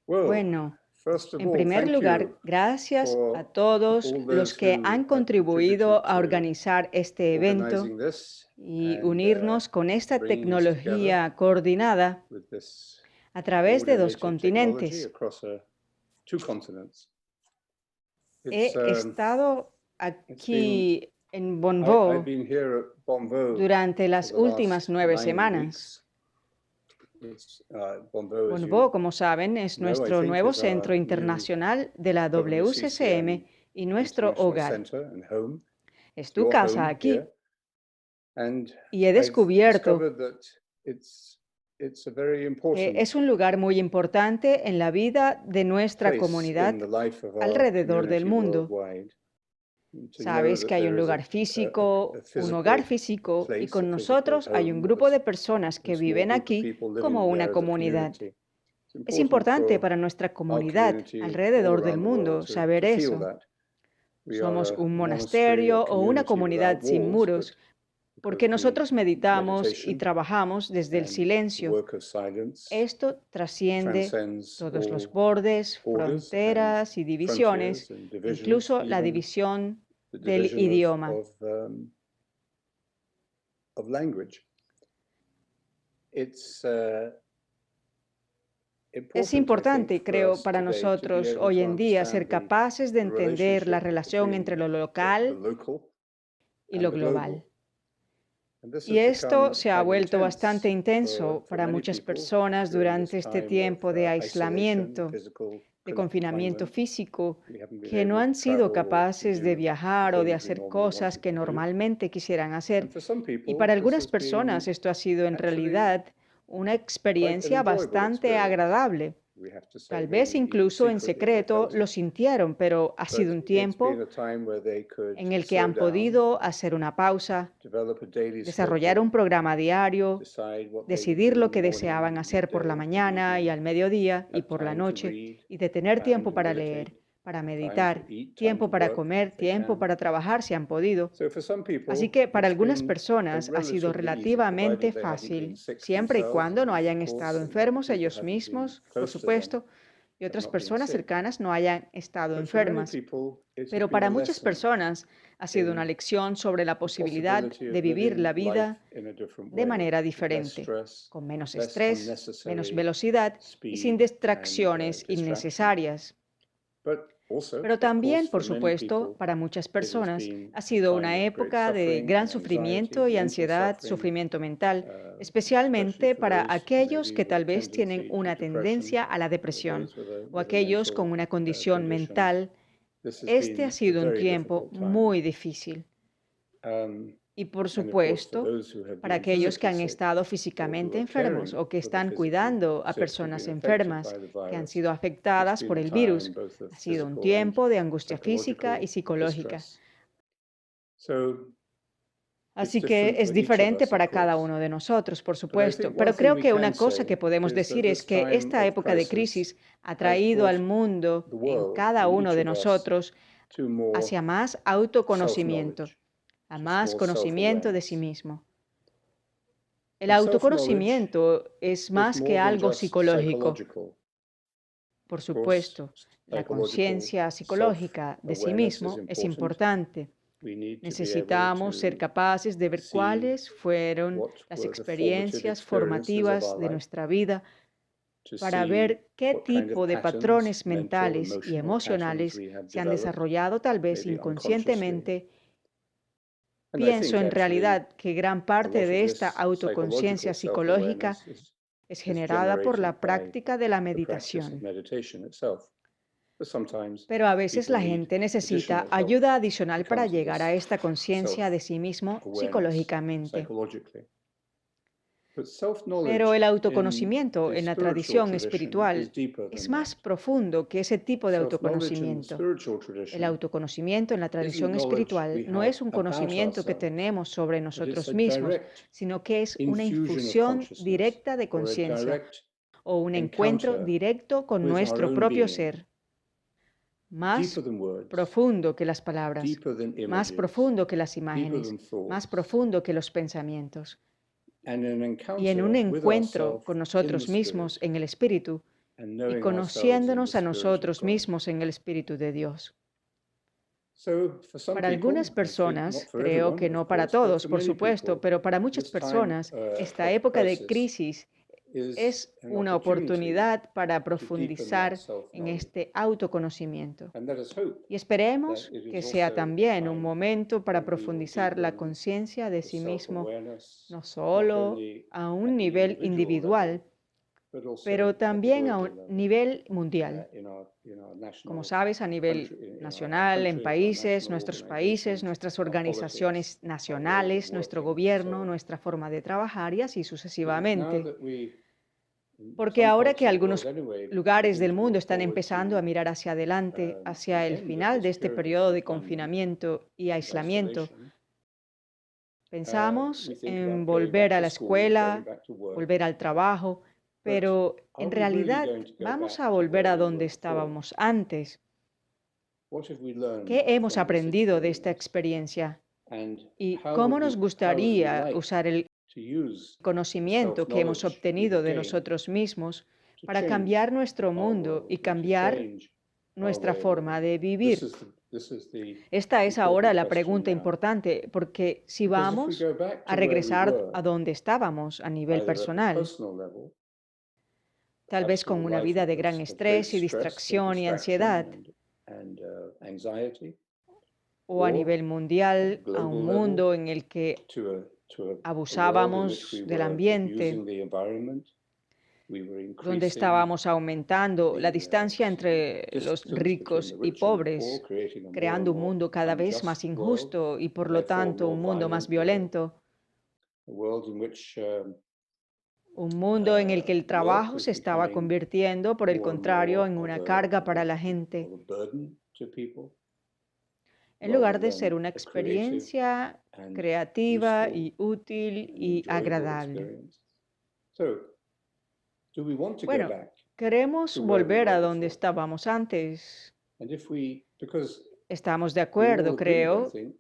Well, Bueno, first of en all, primer thank lugar, you gracias a for todos all los those que who han have contributed contribuido a to organizar este evento organizing this y and unirnos con esta bringing us together tecnología coordinada with this a través de dos coordinated technology continentes. across two continents. It's He estado it's been aquí en I've Bonvo been here at Bonvo durante for las the últimas last 9 9 weeks. semanas. Bonvo, as you Bonvo, como saben, es know, I nuestro think, nuevo is centro our new internacional de la WCCM WCCM y nuestro International hogar. Center and home. Es It's tu your casa home aquí here, and y he I've descubierto discovered that it's a very que important es un lugar muy importante en la vida de nuestra place in comunidad the life of our alrededor del community mundo. worldwide. To know Sabes que that hay there un is lugar a físico, un hogar physical físico, y place, a con physical nosotros hay un home with grupo de personas a que small viven group of aquí people como living una there as a comunidad. community. It's Es important importante for para nuestra our comunidad community all alrededor del around the world mundo saber to feel eso. that. We are Somos un a monastery, a monasterio o una community comunidad without sin walls, but muros, porque because we nosotros meditamos y meditation trabajamos desde el and the silencio. work of silence Esto trasciende transcends todos los all bordes, borders and fronteras y frontiers divisiones, and divisions, incluso la even división the del division idioma. of language. It's Es important, I think, importante, for creo, us para today to be nosotros able hoy to en día understand ser capaces de the entender la relationship relación entre between lo the local local y and lo the global. global. And this Y has esto become se ha quite vuelto bastante intense intenso for para many muchas people personas during this durante este time of tiempo de isolation, aislamiento, physical de confinamiento confinement. físico, We haven't been que no able to han sido travel or to capaces de do the viajar o de things we hacer normally cosas wanted que to do. normalmente quisieran And hacer. for some Y para people, this algunas has been personas esto ha sido en actually realidad una quite an experiencia enjoyable bastante experience. agradable. We have to say, Tal vez maybe even incluso en secretly they secreto felt lo it. sintieron, pero ha sido But un it's been tiempo a time where they could en el que slow han down, podido hacer una pausa, develop a daily desarrollar un schedule, programa diario, decide what they would decidir do lo in the que morning, deseaban hacer por la midday, the mañana y evening, al mediodía y have por la time to noche, read, y de tener time tiempo to para meditate, leer, para time to meditar, eat, time to tiempo para work comer, if they tiempo can. para trabajar si han podido. So for some Así people, que para it's algunas been personas ha sido relatively easy, relativamente provided they haven't been fácil, sick siempre y themselves, cuando and no hayan of course, estado and the enfermos people ellos haven't been mismos, por close to them, supuesto, y have otras not been personas sick. cercanas no hayan estado But for many enfermas. people, it has Pero been a para muchas lesson personas ha sido una in lección sobre la the posibilidad possibility de of vivir living la life vida in a different de way, manera with less diferente, stress, con menos less estrés, menos unnecessary velocidad y sin speed and distracciones distraction. innecesarias. But also, Pero of course, también, for por many supuesto, people, para muchas it has personas been ha a sido time una of great época de suffering gran and anxiety, sufrimiento y mental ansiedad, suffering, sufrimiento mental, especially especialmente for para those aquellos maybe que with tal a vez tienen tendency to una depression tendencia a la or depresión those o with a aquellos con mental una condición condition. mental. This has Este ha been a sido un very tiempo difficult time. muy difícil. Um, Y por and of course, for supuesto, those who have para been aquellos que physically han sick estado or who físicamente are enfermos caring o que for the están physically cuidando a sick who've personas been affected enfermas by the que han virus, sido it's afectadas por been a el time virus, both of ha sido un physical and tiempo de angustia física y psychological psicológica. distress. So it's Así que different es for each of diferente us, of para cada course. uno de nosotros, por But I supuesto. think one Pero thing creo we que can una cosa que say podemos is that decir es this que time esta of época de crisis crisis ha has traído al brought mundo the en world cada and uno each de of us nosotros to more hacia más autoconocimiento, self-knowledge, a just más more conocimiento de sí self-awareness. mismo. El And self-knowledge autoconocimiento es is más que more than algo just psicológico. psychological. Por Of course, supuesto, la psychological conciencia psicológica de sí self-awareness is mismo es important. importante. We need to be able Necesitamos ser to capaces de ver see cuáles fueron what las were the formative experiencias experiences of formativas our de life, nuestra vida to para see ver qué what kind of tipo de patterns, patrones mental, mentales y emotional patterns emocionales we have se han developed, desarrollado tal vez maybe unconsciously. inconscientemente. And I Pienso think en actually realidad que gran a parte lot of de esta this autoconciencia psychological psicológica self-awareness es is generada por generated la by práctica de la the practice of meditación. meditation itself. But sometimes Pero a veces people la need gente necesita additional help ayuda to adicional come para to llegar a this esta conciencia de sí mismo self-awareness psicológicamente. psychologically. But Pero self-knowledge el in autoconocimiento the en la spiritual tradición tradition is espiritual deeper es than that. más profundo que ese tipo de Self-knowledge in the autoconocimiento. spiritual El tradition autoconocimiento en la isn't tradición knowledge espiritual we no have es un about conocimiento que ourselves, tenemos sobre but it's nosotros a mismos, direct sino que es una infusion of infusión consciousness directa de or a conciencia direct o un encuentro encounter directo con with our nuestro own propio being, ser, deeper más than words, profundo que las palabras, deeper than más images, profundo que las deeper imágenes, than más thoughts, profundo que los pensamientos. and an Y en un encounter with encuentro ourselves con in the nosotros mismos spirit. en el espíritu, and y knowing ourselves in the conociéndonos a Spirit of nosotros God. mismos en el Espíritu de Dios. So, for some Para algunas people, I think not personas, for creo que everyone, no of para course, but todos, for por many supuesto, people, pero para muchas this time personas, esta of época de crisis crisis is es an una opportunity oportunidad para to deepen that profundizar en self-knowledge. este autoconocimiento. And let us hope Y that esperemos it que is sea also a también un time momento para when we will profundizar la deepen conciencia de the sí mismo, self-awareness, no not solo only a at un the nivel individual individual, level, but also pero at the también a global un level, nivel mundial. in our Como national sabes, a nivel country, in our nacional, en countries, our países, national nuestros países, organizations, nuestras our politics, organizaciones our ways of nacionales, nuestro working, and so gobierno, on. nuestra forma de trabajar y así Because now sucesivamente. that we, in Porque some ahora parts que of the world algunos anyway, lugares begin del to mundo look están forward empezando a to mirar hacia adelante, the hacia el end of final de this este period of periodo de confinement confinamiento y and aislamiento, isolation, pensamos we think en about going volver back a to la school, going escuela, back to work, volver al trabajo, but pero are en we really realidad going to go vamos back a to volver where a we donde were before? estábamos antes. What have we learned ¿Qué hemos from this aprendido de esta experience? experiencia? And ¿Y how cómo would nos we gustaría like usar el to use the conocimiento que hemos self-knowledge we've obtenido de gained nosotros mismos to para change cambiar nuestro our mundo world y and to cambiar change our nuestra way of forma living? de vivir? This is the Esta es ahora important la question pregunta now. importante, porque si Because if we vamos go back a to where we regresar were, a donde estábamos a nivel either at the personal, personal level, tal vez perhaps in con a una life vida de gran of great estrés y stress and distracción y distraction ansiedad, and anxiety, o a or nivel at mundial, the a un global mundo level, en el que to a world in which we abusábamos del were ambiente, abusing the environment, we were donde increasing estábamos aumentando la distancia entre los distance between ricos the y rich and the poor, pobres, creating a more and creando un more mundo cada vez más unjust world, injusto y por and lo therefore tanto un more mundo más violent world, violento, a world in which un mundo en el que el work trabajo was se estaba becoming convirtiendo, por el more and contrario, more en of una carga para la of gente, a burden to people, en rather lugar de ser than una a creative experiencia and creativa useful y útil and y enjoyable agradable. experience. So, do we want to go Bueno, back queremos to where we volver were a donde before? estábamos antes. And if we, because Estamos de we all acuerdo, agreed, I creo, think,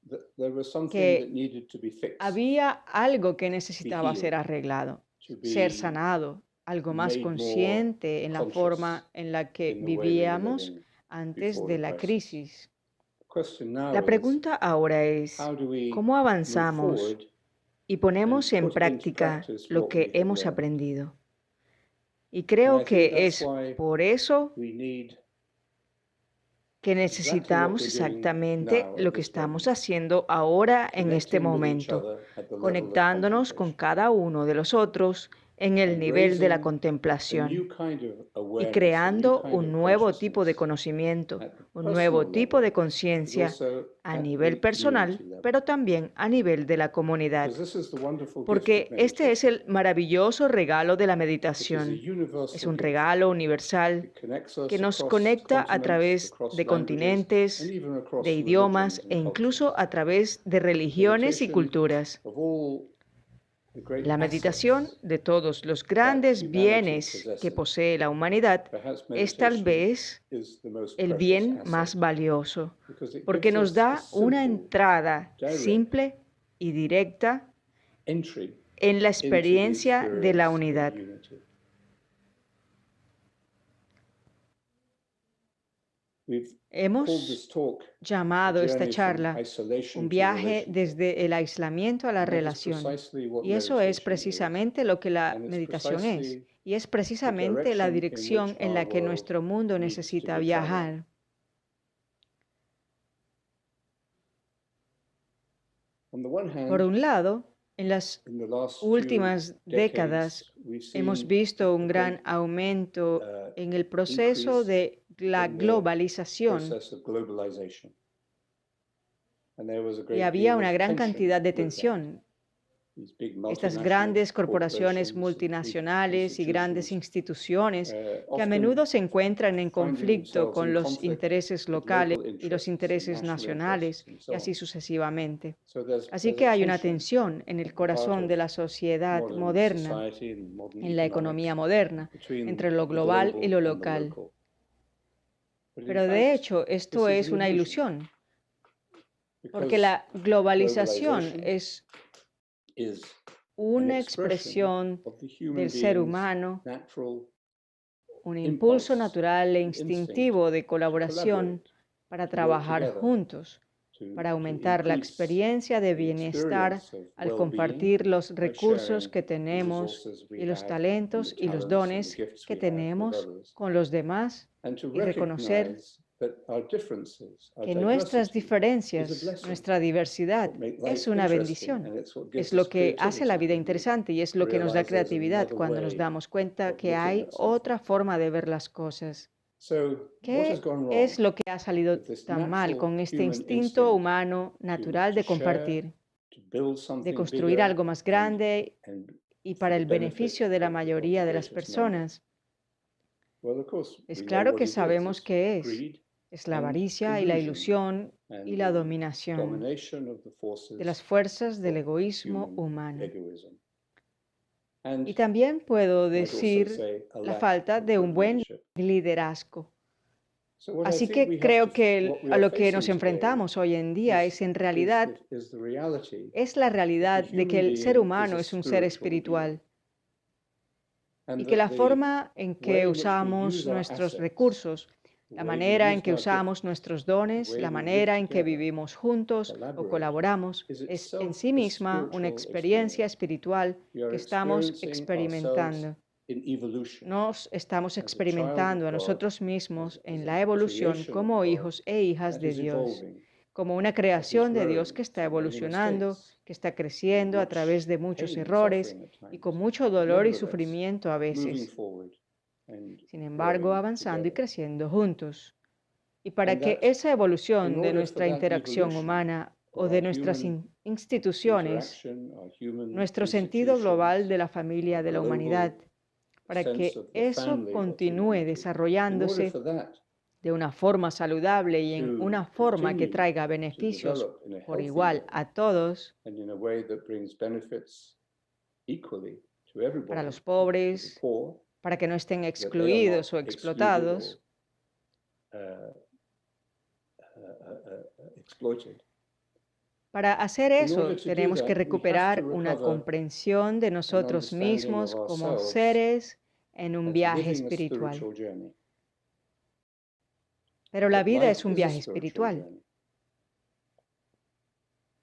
that there was something that que needed to be fixed, había algo que to be necesitaba ser healed, arreglado, to ser be sanado, algo más made more consciente en la conscious forma en la que in the way we were vivíamos living antes before de the la crisis. crisis. The question now La is, pregunta ahora es, how do we ¿cómo move avanzamos forward y ponemos and en put into práctica practice lo what que we have hemos learned? aprendido? Y And I creo think que that's es why por eso we need que exactly what necesitamos we're doing exactamente now lo at que this estamos moment, haciendo ahora en este connecting with each momento, other at the level of conectándonos con contemplation cada uno de los otros en el and nivel de la raising a contemplación new kind of y awareness, a new creando kind un of nuevo tipo de consciousness conocimiento, at the un nuevo personal tipo de level, but conciencia also a at nivel the community personal, level. pero también a nivel de la comunidad. Because this is the wonderful gift of Porque este es meditation. el maravilloso regalo de la It is a meditación. Es universal un gift. regalo universal It connects que us nos across conecta a continents, través across de languages, and continentes, even de across idiomas religions e and incluso cultures. a través de religiones y Meditation, culturas. of all the great La meditación, assets de todos los that grandes humanity bienes que possesses, posee la humanidad, perhaps es tal meditation vez is the most el precious bien más asset, valioso, because it porque gives nos us a da una simple, entrada direct simple y directa entry en la into the experiencia de la experience of unidad. unity. We've called Hemos this talk a llamado esta journey from charla isolation un to viaje relationship. desde el aislamiento a la And that is relación. precisely what Y eso es meditation is. precisamente lo que la And it's meditación es. precisely Y es the precisamente la direction in dirección which en our la que world nuestro mundo needs to necesita be traveling. viajar. On the one Por hand, un lado, en las in the last few últimas décadas decades, we've hemos seen visto un a gran great aumento en el proceso increase de la in the globalización process of globalization. And there was a y great había deal una of gran tension cantidad de with that. tensión. These big Estas multinational grandes corporaciones corporations and big multinacionales y grandes institutions instituciones que a often menudo se encuentran en finding conflicto themselves con in los conflict intereses with locales local y los interests and intereses national nacionales interests and y so así on. sucesivamente. So Así there's que a hay una tension tensión en at el the heart corazón of de la sociedad modern moderna, society and modern en la economía economics moderna, between entre lo the global y lo global and the local. local. But in Pero de fact, hecho, esto this is es an una illusion, ilusión, porque because la globalización globalization es is an una expression expresión of the human del ser being's humano natural un impulso impulse, natural e an instinct instintivo de to colaboración collaborate, para to work trabajar together, juntos, para to aumentar la increase experiencia de the bienestar experience of al well-being compartir los by recursos sharing que the tenemos resources we y los have and the talentos y los talents and the dones gifts que we have with tenemos others, con los demás and to y reconocer recognize that our differences, our que nuestras diversity is a diferencias, blessing. nuestra It's diversidad what makes es life una interesting, bendición. and it's what Es gives us lo que hace la creativity vida when we interesante y es lo que nos da realize there's creatividad another cuando nos way damos cuenta of que looking hay at something. otra forma de ver las cosas. So, what has ¿Qué gone es wrong lo que ha salido with this tan mal natural con este human instinto instinct humano natural to de share, compartir, to build de something construir bigger, algo más grande and y for para the el benefit beneficio de la of the mayoría de las greatest number? personas? Well, of course, Es we know claro what que it is. sabemos It's qué es. greed Es la and avaricia y la illusion ilusión y and la the dominación domination of the de las forces fuerzas del of egoísmo human humano. egoism. And Y también puedo might also decir say a la lack falta of de good un buen leadership. liderazgo. So what I Así think we que have to, creo que what we a are lo que nos facing today enfrentamos hoy en día es en realidad, is the reality es la that the realidad de que human el ser being is humano a es un ser spiritual being, espiritual and y que that la the forma en way que in which we usamos use our nuestros assets, recursos, the la way we manera en use que our usamos gifts, nuestros the dones, way la we live manera en que together, vivimos juntos o collaborate, colaboramos, is es en itself sí a misma una spiritual experiencia experience. espiritual We que are estamos experiencing ourselves experimentando. in evolution Nos estamos as a child of experimentando a God, nosotros mismos as en a la evolución creation of como God hijos e hijas that de is Dios, evolving, como una that is creación de Dios growing que está through many evolucionando, mistakes, que está through creciendo a través much de muchos pain and errores suffering at y con times, mucho but dolor y nevertheless sufrimiento a moving veces, forward and sin embargo, growing avanzando y together. creciendo juntos. Y para And que that esa in evolución de order for nuestra that interacción evolution humana of o de our nuestras human instituciones, interaction, our human nuestro sentido global institutions, de la our familia de la humanidad, global para sense que of the eso family of continúe humanity, in order desarrollándose for that de una forma saludable y en to una forma que continue traiga to beneficios develop in a por healthy igual way a todos, and in a way that brings benefits equally to para everybody, los not to the pobres, poor, para que no estén that they are not excluidos o excluded or explotados, uh, exploited. para hacer In order eso to do tenemos que that, we have to recuperar una recover comprensión de an nosotros understanding of mismos como ourselves seres en un as viaje living a espiritual. spiritual journey. Pero la That vida life es un is a viaje spiritual espiritual. journey.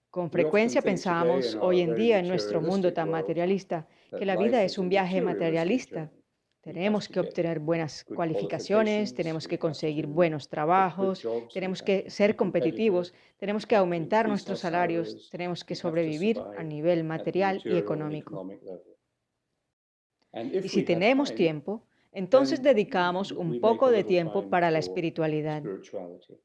Con We often frecuencia think today pensamos in hoy our en very día en nuestro mundo materialistic tan world materialista que that la vida life es is a un viaje materialistic materialista. journey. We have Tenemos to que get obtener buenas good cualificaciones, qualifications, tenemos we que have conseguir to buenos get good trabajos, jobs, we tenemos have que to be ser competitive, competitivos, tenemos we que have to aumentar increase our nuestros salarios, salaries, tenemos que we have to sobrevivir a survive nivel at the material y material and económico. economic level. And Y if si we have tenemos time, tiempo, entonces then dedicamos un we make a poco de little tiempo time para la for espiritualidad spirituality.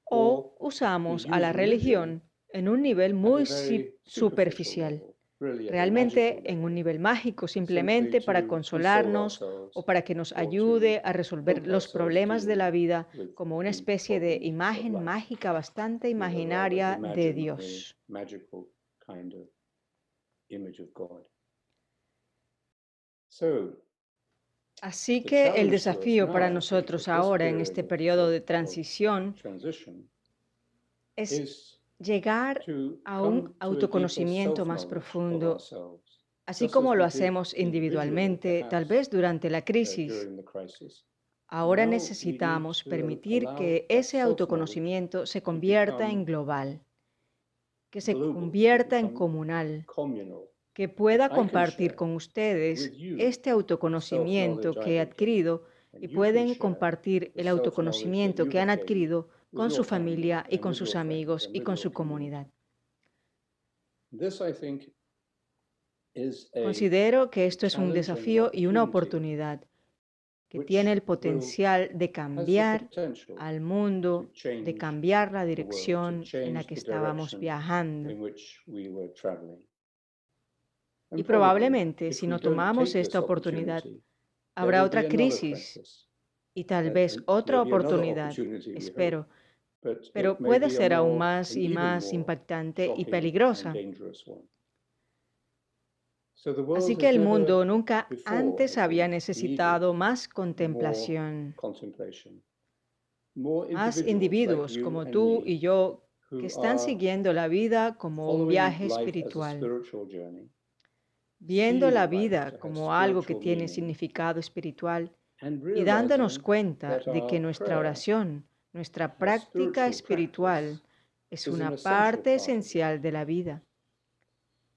o Or we usamos a use la religion religión en un nivel at a muy very superficial superficial, level, really at a magical realmente en un level, nivel mágico, simply simplemente para to console consolarnos o ourselves para que nos or to ayude a resolver help los ourselves problemas de deal la vida with como una the especie de problems of imagen life, mágica bastante with a rather imaginaria de imaginary, Dios. magical kind of image of God. So, Así the que el challenge to us desafío para now, I think, nosotros at this ahora en period este periodo de of transición transition es is llegar to a come un to a deeper autoconocimiento más self-knowledge of profundo, ourselves, así just as como lo we did hacemos individually, individualmente, tal perhaps, vez durante la crisis. during the crisis. Ahora Now we need necesitamos to permitir allow que that ese self-knowledge autoconocimiento se to convierta en become global, que se global, to convierta en become comunal, communal, que that pueda I can compartir share con ustedes with you este the self-knowledge autoconocimiento que he I have gained, adquirido and y you can pueden share compartir the el self-knowledge that autoconocimiento you que han have gained adquirido with con your su family familia y and con with sus your friends amigos and y with con your su community. comunidad. This, I think, is a Considero que esto es un challenge and an desafío y una opportunity oportunidad que tiene which el potencial de has the cambiar potential al to mundo, de change cambiar la the world, to dirección en la change que the estábamos direction viajando. in which we were traveling. Y And probably, probablemente, if si we no don't tomamos take esta this oportunidad, opportunity, there habrá will be otra another crisis crisis, y tal vez otra maybe another oportunidad, opportunity, we hope, espero, but it pero may puede be a ser aún more, más an y even más more impactante y shocking and peligrosa. dangerous one. So the Así world que has el never mundo nunca before, I antes había think, needed necesitado más more contemplación, contemplation, more más individuals like individuos you como and tú me y yo que who están are siguiendo la vida como un following viaje life as a espiritual, spiritual journey, viendo la seeing life vida to have como algo que spiritual tiene meaning, significado espiritual y dándonos realizing cuenta that de que our nuestra prayer oración, nuestra our práctica spiritual espiritual, practice es is an una essential parte part of it. esencial de la vida.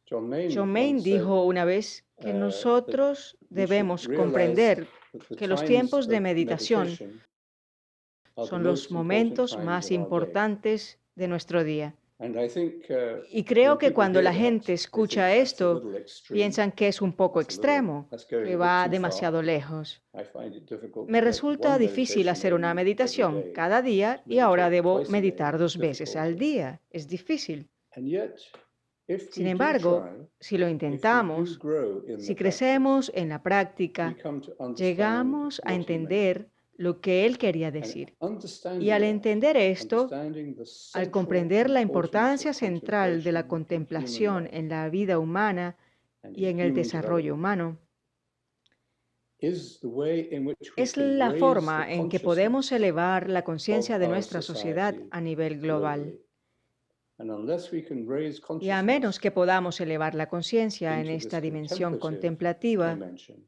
John Main John Main once said dijo una vez que that nosotros we should debemos realize comprender that the que los times tiempos de of meditación meditation are the son los most important momentos times más of our day. importantes de nuestro día. And I think Y creo when que people cuando hear la that, gente they escucha think that's a esto, little extreme. piensan que es un poco extremo, That's going que a bit va too demasiado far. lejos. I find it difficult Me to get resulta one difícil meditation hacer una in every meditación day. cada día To y ahora meditate debo twice a day meditar is 2 veces al difficult. día. Es difícil. And yet, if Sin we do embargo, try, si lo if we do intentamos, grow in si the crecemos practice, en la we práctica, come to understand llegamos a what he meant. entender lo que él quería And decir. Y understanding al that, entender esto, understanding the al central comprender la importance importancia of central de la contemplation in human contemplación life en la vida humana and y in en el human desarrollo development, humano, is the way in which we es can la raise forma the en que podemos consciousness elevar la of conciencia de our nuestra sociedad society a nivel global. globally. And unless we can raise Y a menos consciousness que podamos elevar la conciencia en into this esta dimensión contemplative contemplativa, dimension,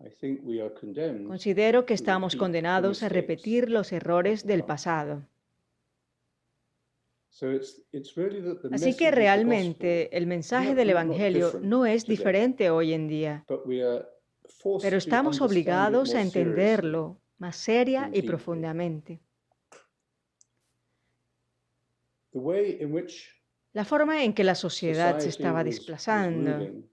I think we are condemned considero que to estamos repeat the condenados a mistakes repetir los of errores the del past. pasado. So it's really that the Así que message of the realmente gospel el is mensaje del not Evangelio different no es today, diferente hoy en día, but we are forced pero to estamos understand it obligados more a seriously entenderlo más seria and y deeply. profundamente. The way in which La forma en que la sociedad se society estaba was desplazando moving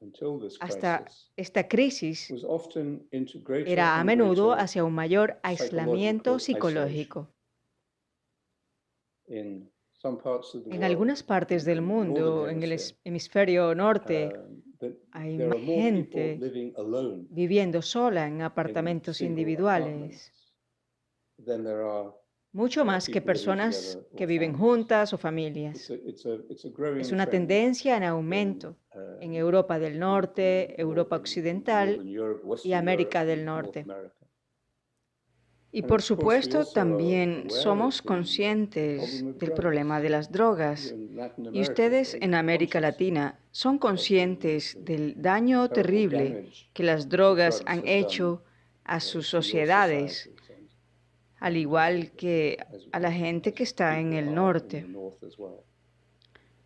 until this hasta crisis esta crisis was often into greater era a and menudo greater hacia un mayor aislamiento psychological isolation. psicológico. In some parts of the En world, algunas partes del in the northern mundo, en el hemisphere, hemisferio norte, that hay there are more people gente living alone viviendo sola en in apartamentos single individuales, apartments than there are mucho más que people living personas together que or viven families. juntas o familias. It's a growing Es una trend tendencia en in aumento en Europa del in Norte, Europa Northern Occidental Europe, y Western América Europe, del and North Norte. America. Y And por of course, we supuesto, also are también aware somos of the conscientes problem of del problema de drugs. las drogas. Here in Latin Y America, ustedes very en América conscious Latina son conscientes the del daño terrible terrible damage que las that drogas drugs han have done hecho a sus to your sociedades, societies al igual que a la gente que está en people el are in norte. the north as well.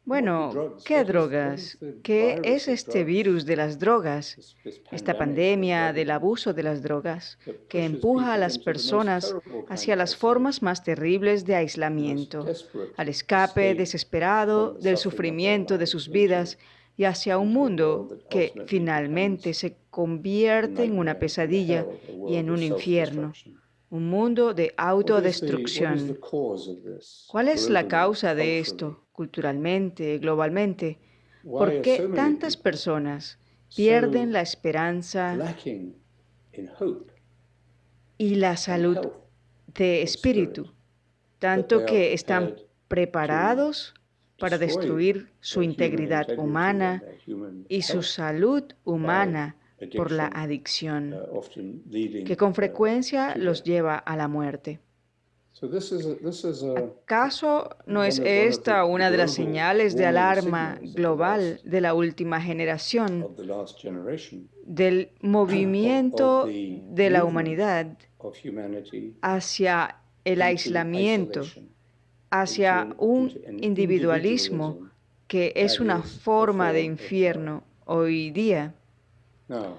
Bueno, drugs? ¿qué What is drogas? the ¿Qué virus es of este drugs? virus de las drogas? This Esta pandemic of pandemia drug del abuse abuso de las drogas that que pushes empuja a people las into the most personas terrible kind hacia of las formas isolation, más terribles de the most aislamiento, desperate al escape escape desesperado from the del suffering of their sufrimiento de lives sus into vidas y hacia un a world mundo that que ultimately finalmente becomes se a convierte en una nightmare and a pesadilla hell, a y world en of un infierno, self-destruction. un mundo de What is the autodestrucción. cause of this ¿Cuál es la globally, causa de culturally? esto, culturalmente, globalmente? Why ¿Por are qué so many tantas people personas pierden so la esperanza lacking in hope y la and salud health de of spirit espíritu, that they tanto are que están prepared to preparados para destroy destruir su their human integridad integrity and humana their human y su health salud humana por la addiction, adicción, often leading que con frecuencia to los death? lleva a la muerte? So this is ¿Acaso no es one of esta una de las global señales de warning alarma signals global de la última generación, of the last generation del of movimiento the de la movement humanidad of humanity hacia el into aislamiento, isolation, hacia un into an individualismo individualism que es that una is a forma de form of hell? infierno hoy día? Now,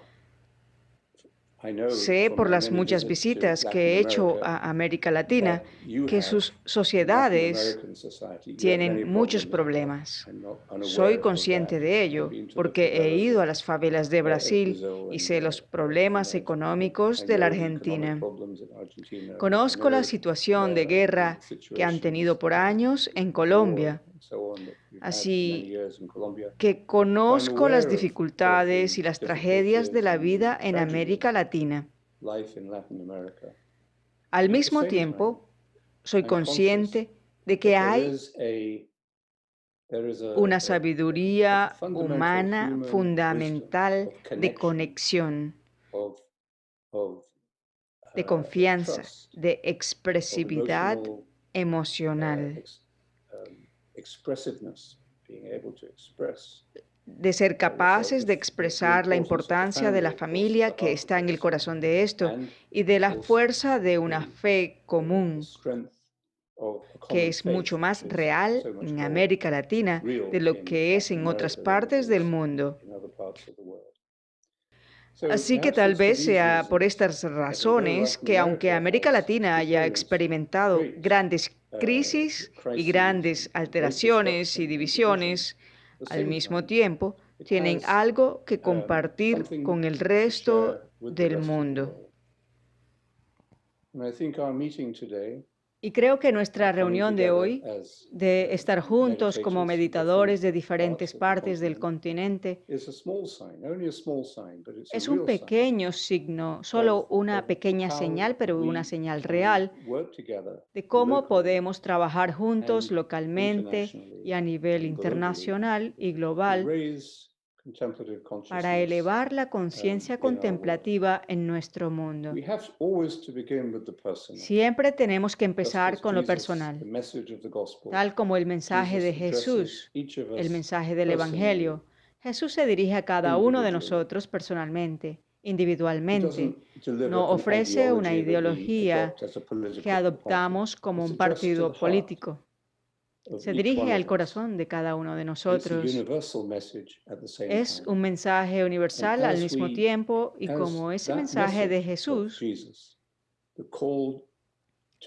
I know Sé from por my las many muchas visits to visitas que Latin he hecho America a América Latina that you que have sus in Latin sociedades American society, you have tienen many muchos problems. problemas. I'm not unaware Soy of consciente that. de I've ello been to the porque he favelas ido a las favelas de of Brasil Brazil y and sé los problemas económicos I de la know the economic Argentina. problems in Argentina. I Conozco la know situación de guerra the que han tenido situations por años en of war Colombia, and so on that we've had many así years in Colombia. que So I'm conozco las aware of dificultades the y las tragedias de difficulties la and vida the en América tragedies Latina. of life in Latin America. Al And at the mismo same time, tiempo, soy I'm conscious consciente de que that hay there is una a sabiduría fundamental humana human wisdom fundamental of de connection, conexión, of de confianza, trust, de of expresividad emotional emocional, expressiveness, being able to express de ser capaces de expresar la importancia de la familia que está en el corazón de esto y de la fuerza de una fe común que es mucho más real en América Latina de lo que es en otras partes del mundo. Así que tal vez sea por estas razones que aunque América Latina haya experimentado grandes crisis y grandes alteraciones y divisiones, al mismo tiempo tienen algo que compartir con el resto del mundo. Y creo que nuestra reunión de hoy, de estar juntos como meditadores de diferentes partes del continente, es un pequeño signo, solo una pequeña señal, pero una señal real de cómo podemos trabajar juntos localmente y a nivel internacional y global para elevar la conciencia contemplativa en nuestro mundo. Siempre tenemos que empezar con lo personal, tal como el mensaje de Jesús, el mensaje del Evangelio. Jesús se dirige a cada uno de nosotros personalmente, individualmente. No ofrece una ideología que adoptamos como un partido político. Se dirige al corazón de cada uno de nosotros. Es un mensaje universal al mismo tiempo y como ese mensaje de Jesús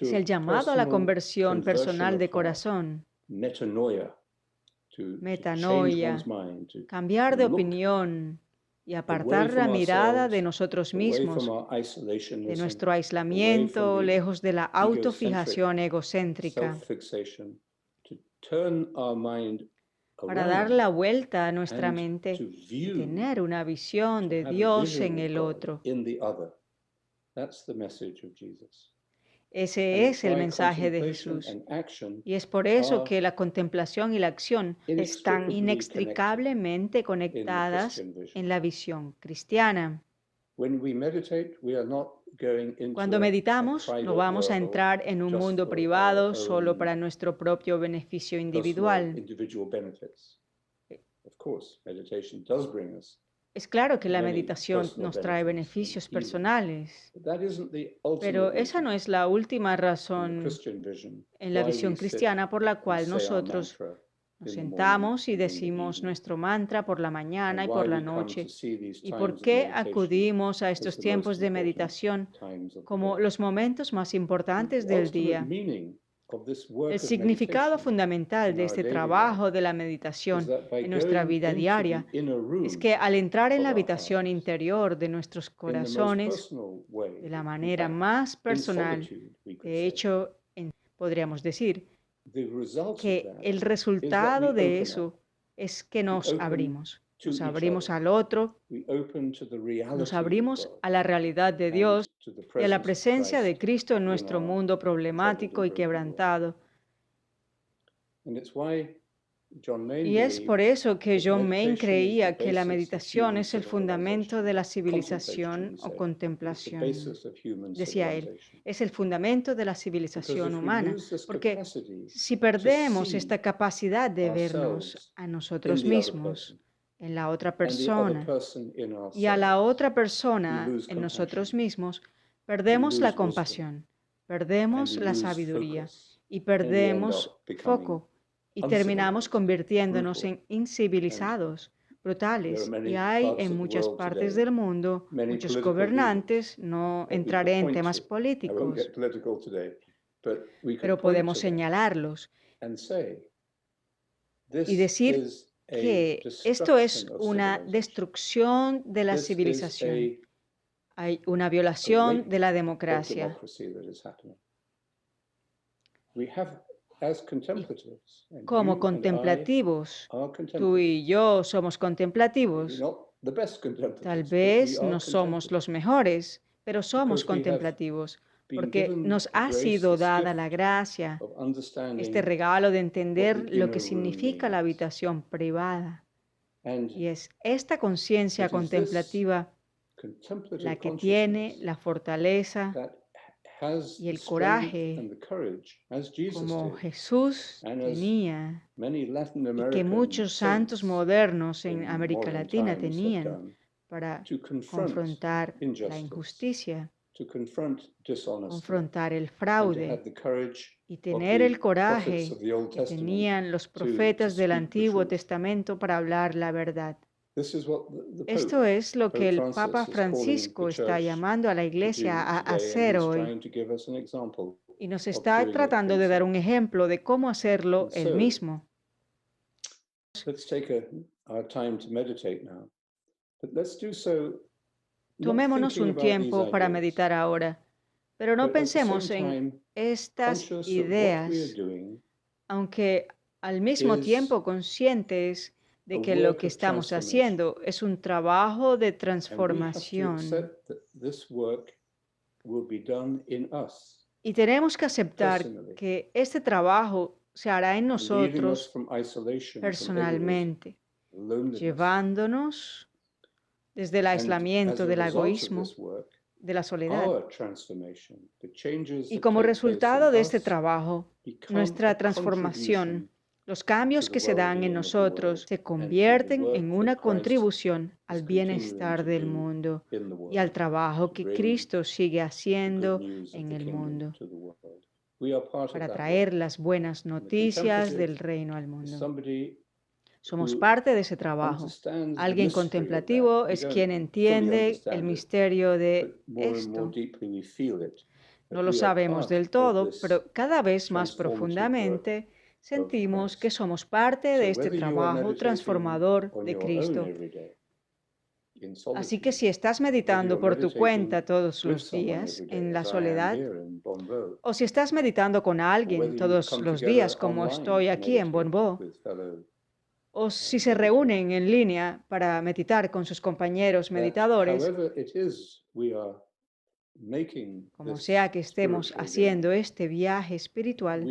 es el llamado a la conversión personal de corazón, metanoia, cambiar de opinión y apartar la mirada de nosotros mismos, de nuestro aislamiento, lejos de la autofijación egocéntrica, para dar la vuelta a nuestra mente y tener una visión de Dios en el otro. Ese es el mensaje de Jesús. Y es por eso que la contemplación y la acción están inextricablemente conectadas en la visión cristiana. Cuando meditamos, no vamos a entrar en un mundo privado solo para nuestro propio beneficio individual. Es claro que la meditación nos trae beneficios personales, pero esa no es la última razón en la visión cristiana por la cual nosotros nos sentamos y decimos nuestro mantra por la mañana y por la noche. ¿Y por qué acudimos a estos tiempos de meditación como los momentos más importantes del día? El significado fundamental de este trabajo de la meditación en nuestra vida diaria es que al entrar en la habitación interior de nuestros corazones, de la manera más personal, de hecho, podríamos decir que el resultado de eso es que nos abrimos al otro, nos abrimos a la realidad de Dios y a la presencia de Cristo en nuestro mundo problemático y quebrantado. Y es por eso que John Main creía que la meditación es el fundamento de la civilización o contemplación. Decía él, es el fundamento de la civilización humana, porque si perdemos esta capacidad de vernos a nosotros mismos, en la otra persona, y a la otra persona en nosotros mismos, perdemos la compasión, perdemos la sabiduría y perdemos foco. Y terminamos convirtiéndonos en incivilizados, brutales. Y hay en muchas partes del mundo muchos gobernantes, no entraré en temas políticos, pero podemos señalarlos y decir que esto es una destrucción de la civilización. Hay una violación de la democracia. Como contemplativos, tú y yo somos contemplativos. Tal vez no somos los mejores, pero somos contemplativos porque nos ha sido dada la gracia, este regalo de entender lo que significa la habitación privada. Y es esta conciencia contemplativa la que tiene la fortaleza y el coraje como Jesús tenía y que muchos santos modernos en América Latina tenían para confrontar la injusticia, confrontar el fraude y tener el coraje que tenían los profetas del Antiguo Testamento para hablar la verdad. Esto es lo que el Papa Francisco está llamando a la Iglesia a hacer hoy y nos está tratando de dar un ejemplo de cómo hacerlo él mismo. Tomémonos un tiempo para meditar ahora, pero no pensemos en estas ideas, aunque al mismo tiempo conscientes de que lo que estamos haciendo es un trabajo de transformación. Y tenemos que aceptar que este trabajo se hará en nosotros personalmente, llevándonos desde el aislamiento del egoísmo, de la soledad. Y como resultado de este trabajo, nuestra transformación, los cambios que se dan en nosotros se convierten en una contribución al bienestar del mundo y al trabajo que Cristo sigue haciendo en el mundo para traer las buenas noticias del reino al mundo. Somos parte de ese trabajo. Alguien contemplativo es quien entiende el misterio de esto. No lo sabemos del todo, pero cada vez más profundamente sentimos que somos parte de este trabajo transformador de Cristo. Así que si estás meditando por tu cuenta todos los días en la soledad, o si estás meditando con alguien todos los días como estoy aquí en Bonbó, o si se reúnen en línea para meditar con sus compañeros meditadores, como sea que estemos haciendo este viaje espiritual,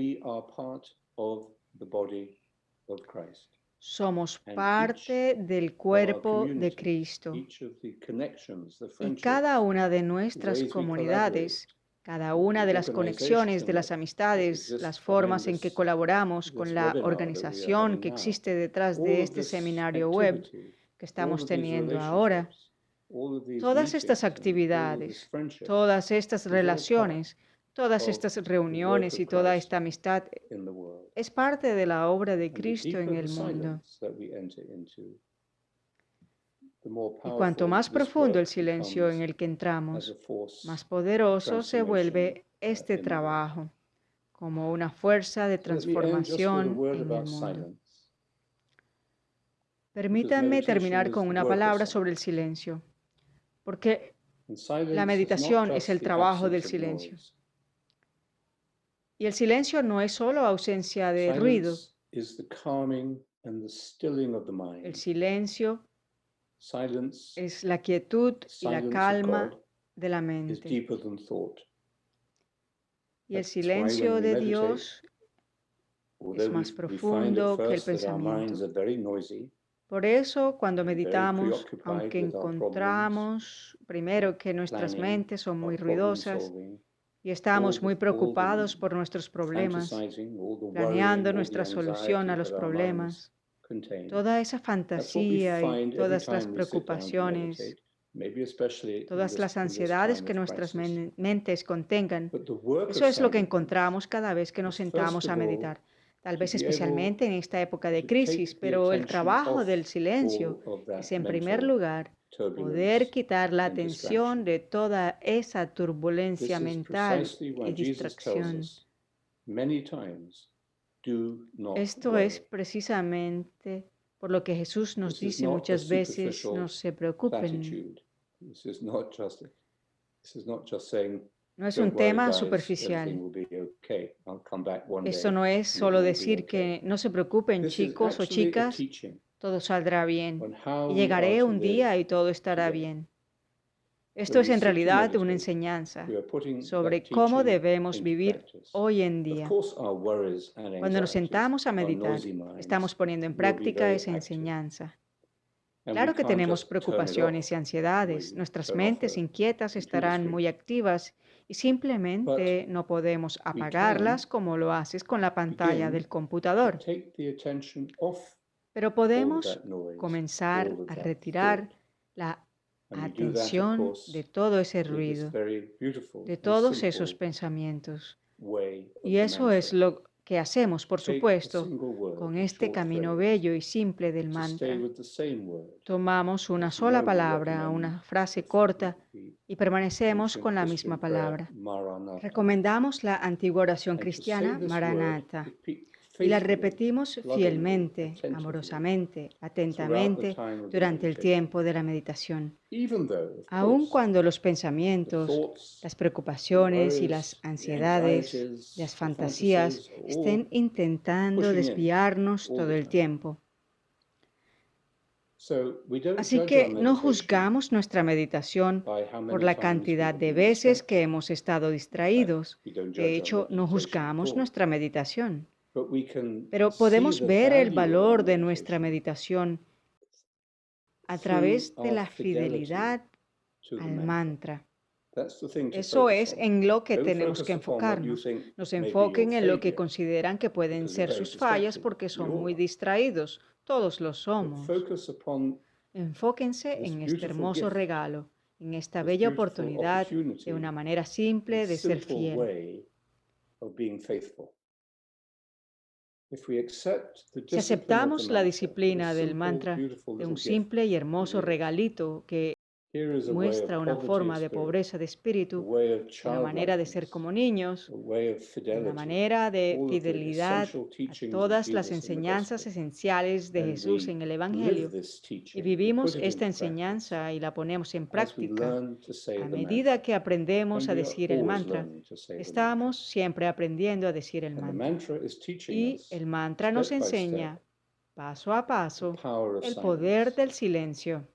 somos parte del cuerpo de Cristo. Y cada una de nuestras comunidades, cada una de las conexiones de las amistades, las formas en que colaboramos con la organización que existe detrás de este seminario web que estamos teniendo ahora, todas estas actividades, todas estas relaciones, todas estas reuniones y toda esta amistad es parte de la obra de Cristo en el mundo. Y cuanto más profundo el silencio en el que entramos, más poderoso se vuelve este trabajo como una fuerza de transformación en el mundo. Permítanme terminar con una palabra sobre el silencio, porque la meditación es el trabajo del silencio. Y el silencio no es solo ausencia de ruido. El silencio es la quietud y la calma de la mente. Y el silencio de Dios es más profundo que el pensamiento. Por eso, cuando meditamos, aunque encontramos primero que nuestras mentes son muy ruidosas y estamos muy preocupados por nuestros problemas, planeando nuestra solución a los problemas, toda esa fantasía y todas las preocupaciones, todas las ansiedades que nuestras mentes contengan, eso es lo que encontramos cada vez que nos sentamos a meditar. Tal vez especialmente en esta época de crisis, pero el trabajo del silencio es, en primer lugar, poder quitar la atención de toda esa turbulencia mental y distracción. Esto es precisamente por lo que Jesús nos dice muchas veces, no se preocupen. No es un tema superficial. Esto no es solo decir que no se preocupen, chicos o chicas, todo saldrá bien. Y llegaré un día y todo estará bien. Esto es en realidad una enseñanza sobre cómo debemos vivir hoy en día. Cuando nos sentamos a meditar, estamos poniendo en práctica esa enseñanza. Claro que tenemos preocupaciones y ansiedades. Nuestras mentes inquietas estarán muy activas y simplemente no podemos apagarlas como lo haces con la pantalla del computador. Pero podemos comenzar a retirar la atención de todo ese ruido, de todos esos pensamientos. Y eso es lo que hacemos, por supuesto, con este camino bello y simple del mantra. Tomamos una sola palabra, una frase corta, y permanecemos con la misma palabra. Recomendamos la antigua oración cristiana Maranatha y la repetimos fielmente, amorosamente, atentamente durante el tiempo de la meditación. Aun cuando los pensamientos, las preocupaciones y las ansiedades, las fantasías estén intentando desviarnos todo el tiempo. Así que no juzgamos nuestra meditación por la cantidad de veces que hemos estado distraídos. De hecho, no juzgamos nuestra meditación. Pero podemos ver el valor de nuestra meditación a través de la fidelidad al mantra. Eso es en lo que tenemos que enfocarnos. No se enfoquen en lo que consideran que pueden ser sus fallas porque son muy distraídos. Todos lo somos. Enfóquense en este hermoso regalo, en esta bella oportunidad de una manera simple de ser fiel. Si aceptamos la disciplina del mantra de un simple y hermoso regalito que muestra una forma de pobreza de espíritu, una manera de ser como niños, una manera de fidelidad a todas las enseñanzas esenciales de Jesús en el Evangelio. Y vivimos esta enseñanza y la ponemos en práctica. A medida que aprendemos a decir el mantra, estamos siempre aprendiendo a decir el mantra. Y el mantra nos enseña, paso a paso, el poder del silencio.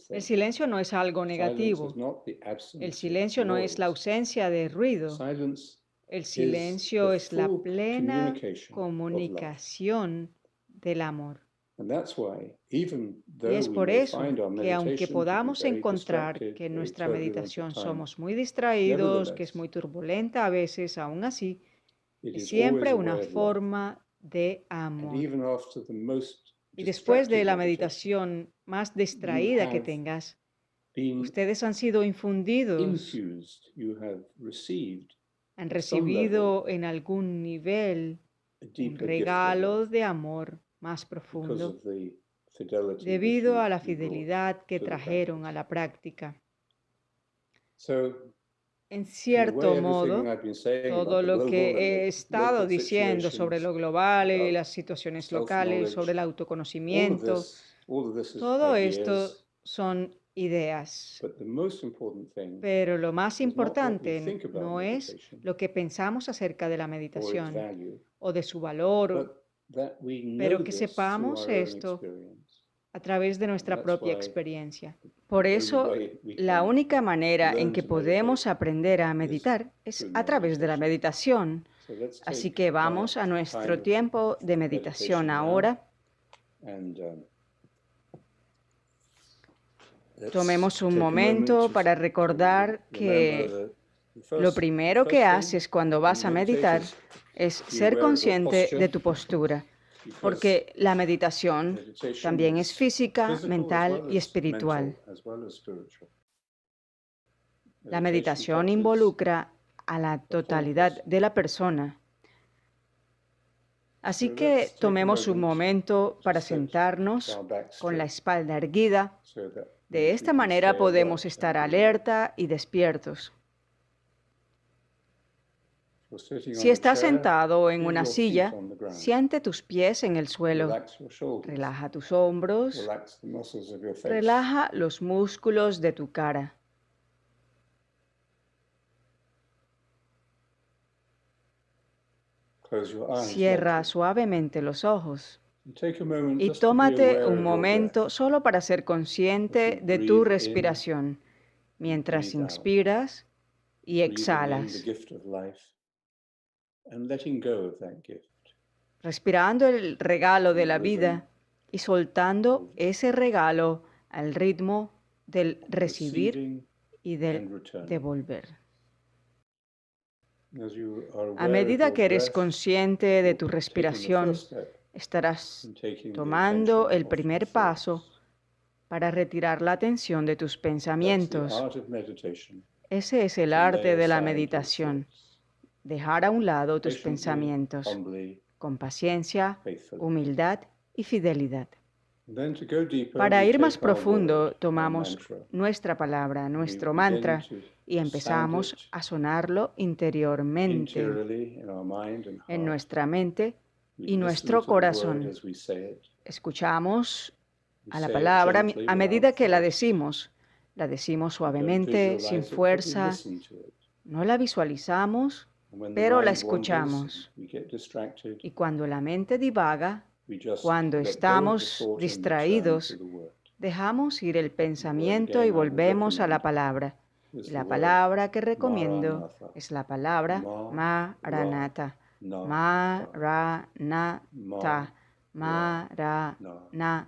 El silencio no es algo negativo. El silencio no es la ausencia de ruido. El silencio es la plena comunicación del amor. Y es por eso que aunque podamos encontrar que en nuestra meditación somos muy distraídos, que es muy turbulenta a veces, aún así, es siempre una forma de amor. Y después de la meditación más distraída que tengas, ustedes han sido infundidos, han recibido en algún nivel un regalo de amor más profundo debido a la fidelidad que trajeron a la práctica. En cierto modo, todo lo que he estado diciendo sobre lo global y las situaciones locales, sobre el autoconocimiento, todo esto son ideas. Pero lo más importante no es lo que pensamos acerca de la meditación o de su valor, pero que sepamos esto a través de nuestra propia experiencia. Por eso, la única manera en que podemos aprender a meditar es a través de la meditación. Así que vamos a nuestro tiempo de meditación ahora. Tomemos un momento para recordar que lo primero que haces cuando vas a meditar es ser consciente de tu postura, porque la meditación también es física, mental y espiritual. La meditación involucra a la totalidad de la persona. Así que tomemos un momento para sentarnos con la espalda erguida. De esta manera podemos estar alerta y despiertos. Si estás sentado en una silla, siente tus pies en el suelo. Relaja tus hombros. Relaja los músculos de tu cara. Cierra suavemente los ojos. Y tómate un momento solo para ser consciente de tu respiración mientras inspiras y exhalas. Respirando el regalo de la vida y soltando ese regalo al ritmo del recibir y del devolver. A medida que eres consciente de tu respiración, estarás tomando el primer paso para retirar la atención de tus pensamientos. Ese es el arte de la meditación, dejar a un lado tus pensamientos con paciencia, humildad y fidelidad. Para ir más profundo, tomamos nuestra palabra, nuestro mantra, y empezamos a sonarlo interiormente, en nuestra mente y nuestro corazón. Escuchamos a la palabra a medida que la decimos suavemente, sin fuerza. No la visualizamos, pero la escuchamos. Y cuando la mente divaga, cuando estamos distraídos, dejamos ir el pensamiento y volvemos a la palabra. Y la palabra que recomiendo es la palabra Maranatha. Maranatha. Maranatha.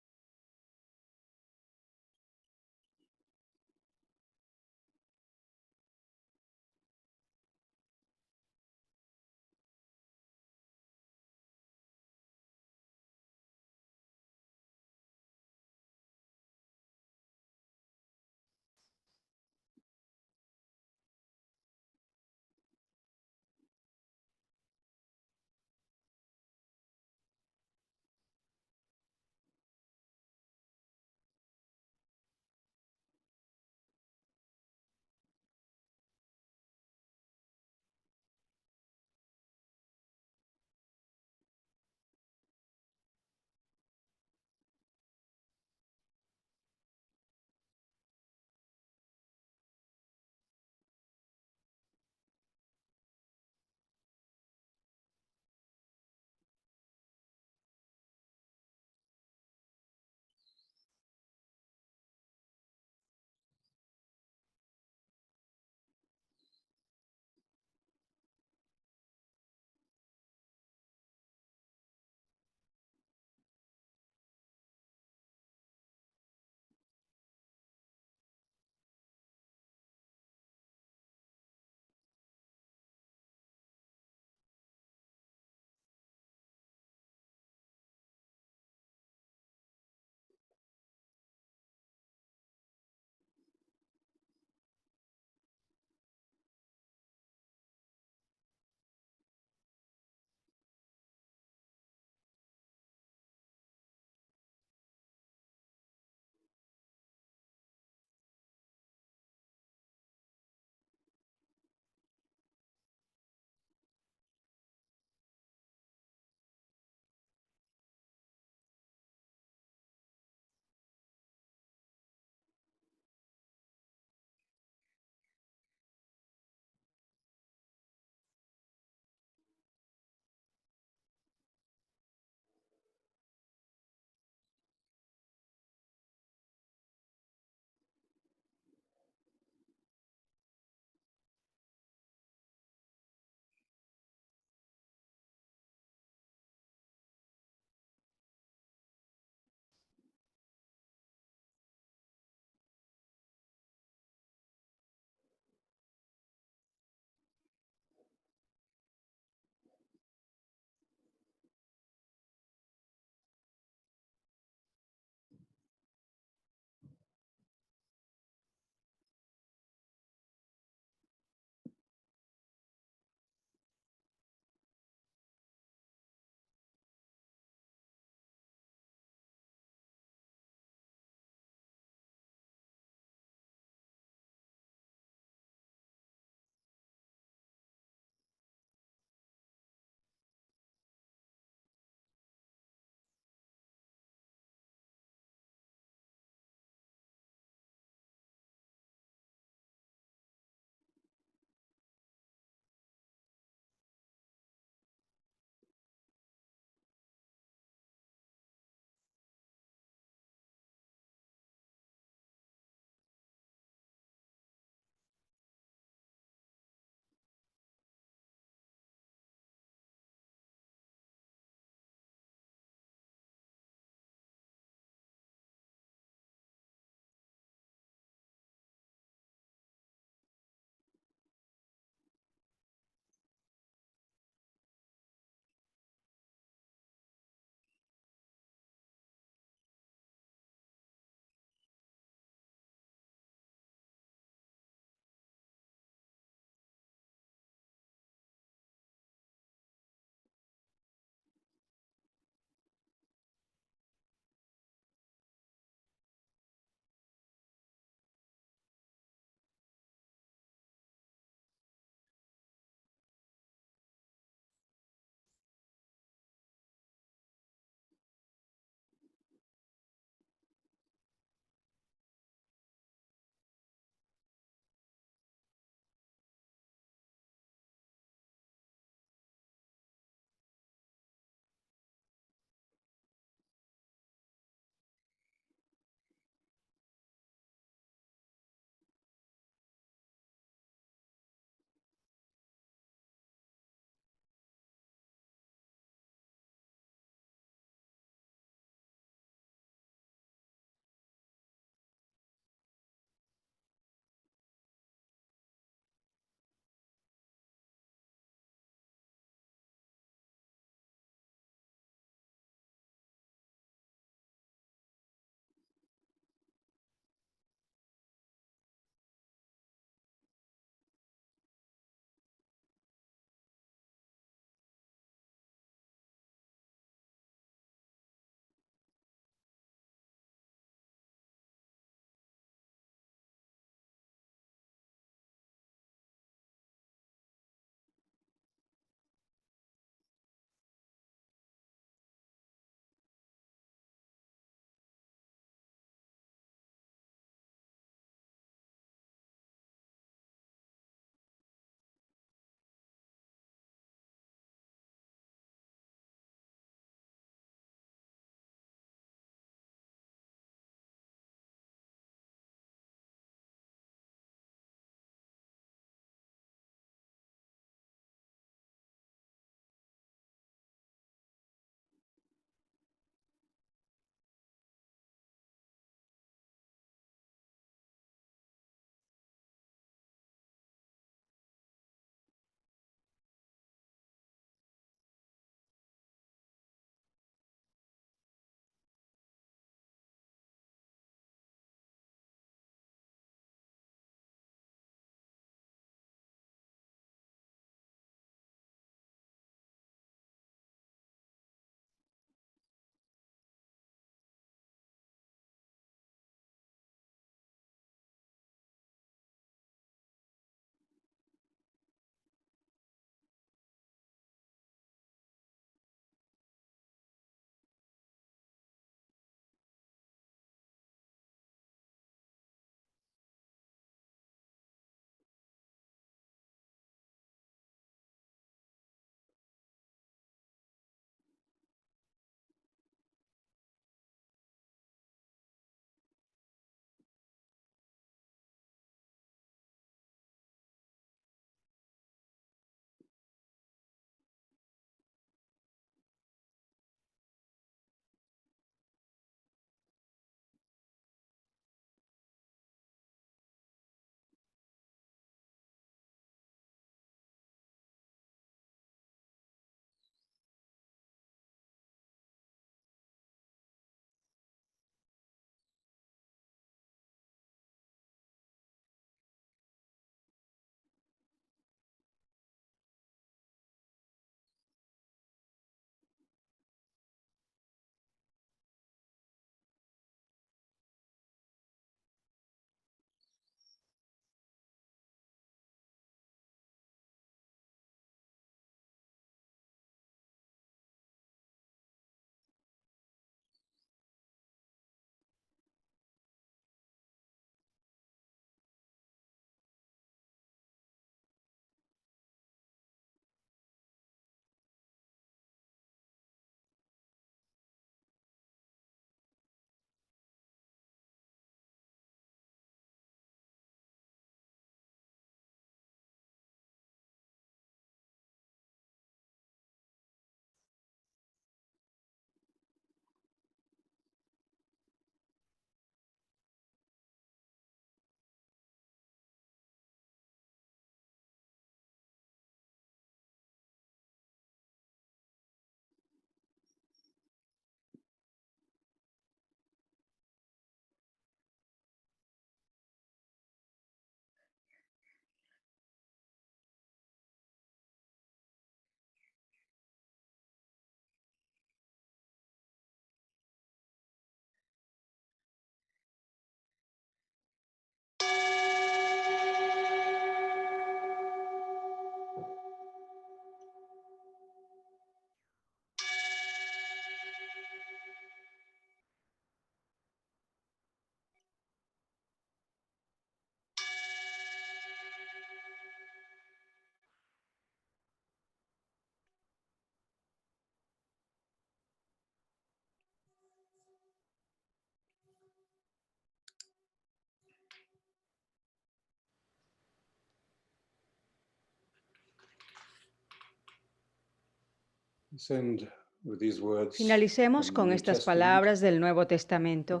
Finalicemos con estas palabras del Nuevo Testamento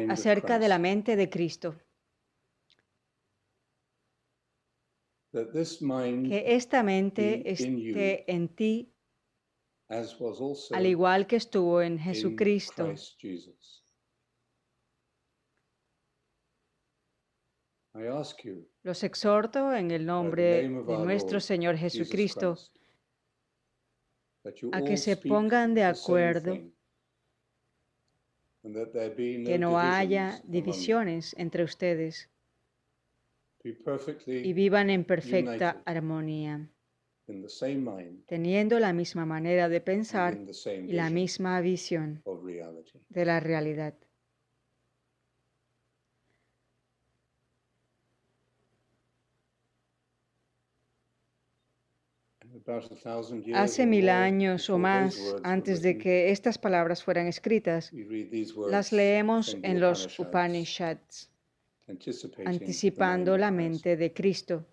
acerca de la mente de Cristo. Que esta mente esté en ti, al igual que estuvo en Jesucristo. Los exhorto en el nombre de nuestro Señor Jesucristo a que se pongan de acuerdo, que no haya divisiones entre ustedes y vivan en perfecta armonía, teniendo la misma manera de pensar y la misma visión de la realidad. Hace 1000 años o más, antes de que estas palabras fueran escritas, las leemos en los Upanishads, anticipando la mente de Cristo.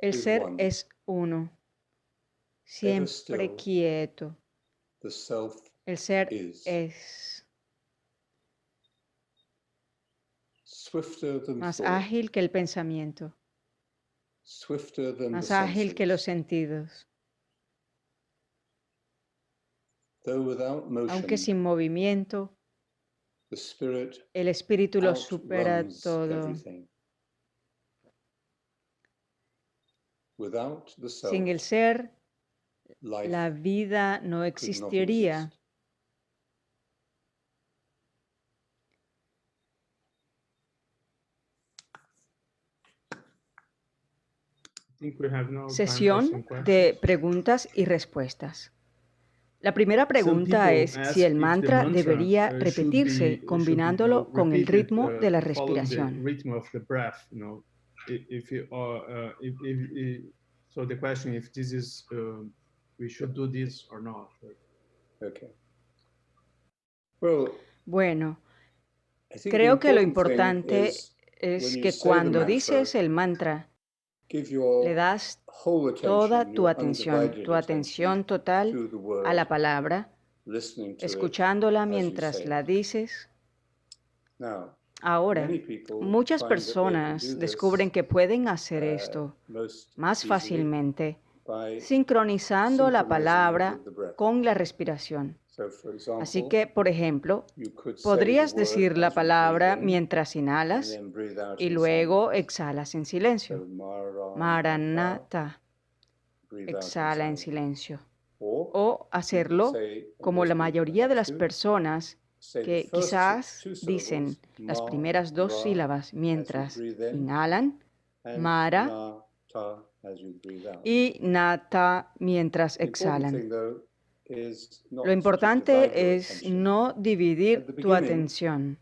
El ser es uno, siempre quieto. El ser es más ágil que el pensamiento, más ágil que los sentidos. Aunque sin movimiento, el espíritu lo supera todo. Sin el ser, la vida no existiría. Sesión de preguntas y respuestas. La primera pregunta es si el mantra debería repetirse combinándolo con el ritmo de la respiración. So the question if this is we should do this or not. Okay. Well, bueno, creo que lo importante es que cuando dices el mantra, le das toda tu atención total a la palabra, escuchándola mientras la dices. Ahora, muchas personas descubren que pueden hacer esto más fácilmente, sincronizando la palabra con la respiración. Así que, por ejemplo, podrías decir la palabra mientras inhalas y luego exhalas en silencio. Maranatha, exhala en silencio. O hacerlo como la mayoría de las personas que quizás dicen las primeras 2 sílabas mientras inhalan, Mara, y Nata mientras exhalan. Lo importante es no dividir tu atención.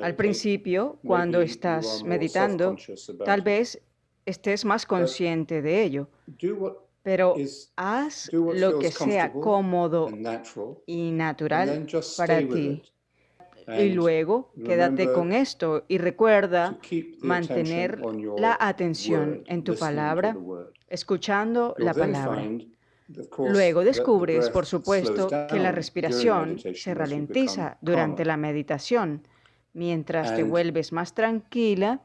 Al principio, cuando estás meditando, tal vez estés más consciente de ello. Pero haz lo que sea cómodo y natural para ti. Y luego quédate con esto y recuerda mantener la atención en tu palabra, escuchando la palabra. Luego descubres, por supuesto, que la respiración se ralentiza durante la meditación, mientras te vuelves más tranquila.